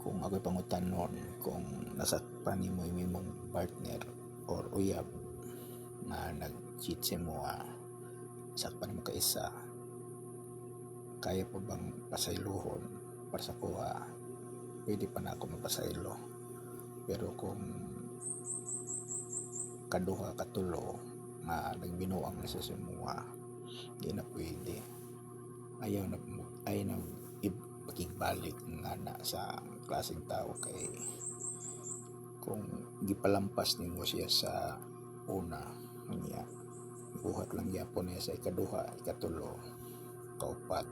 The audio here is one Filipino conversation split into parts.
Kung ako'y pangutanon kung nasakpan nimo imong partner or uyab nga nag-cheat sa imo, sakpan mo ka isa, kaya pa bang pasaylohon? Para sa kuha, pwede pa na ako mapasaylo. Pero kung kaduha katulo nga nagbinuang na sa imo, di na pwede. Ayaw na pakigbalik nga na sa klaseng tao kay kung gipalampas nimo siya sa una niya, buhat lang gyapon niya sa ikaduha, ikatulo, kaupat,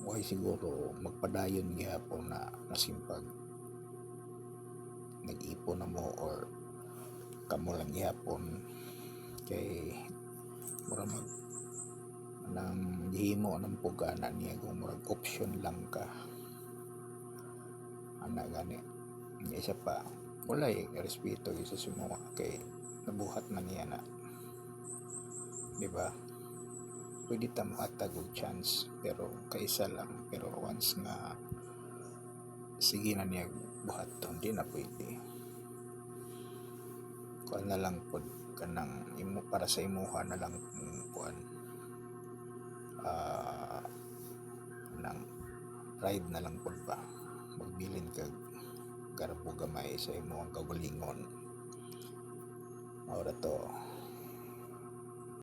way siguro magpadayon gyapon na nasimpag nag-ipon na mo or kamo lang gyapon kay mura mag nang gihimo ng pugana niya kung murag option lang ka ana gani. Isa pa, walay respeto sa sumuha kay nabuhat man niya na, di ba? Pwede ta mohatag og chance pero kaisa lang, pero once nga sige na niya buhaton, di na pwede. Kuan na lang pod kanang imo para sa imuha na lang kuan nang ride na lang pod ba, magbilin kag garbo gamay sa imo ang kaugalingon. Ora to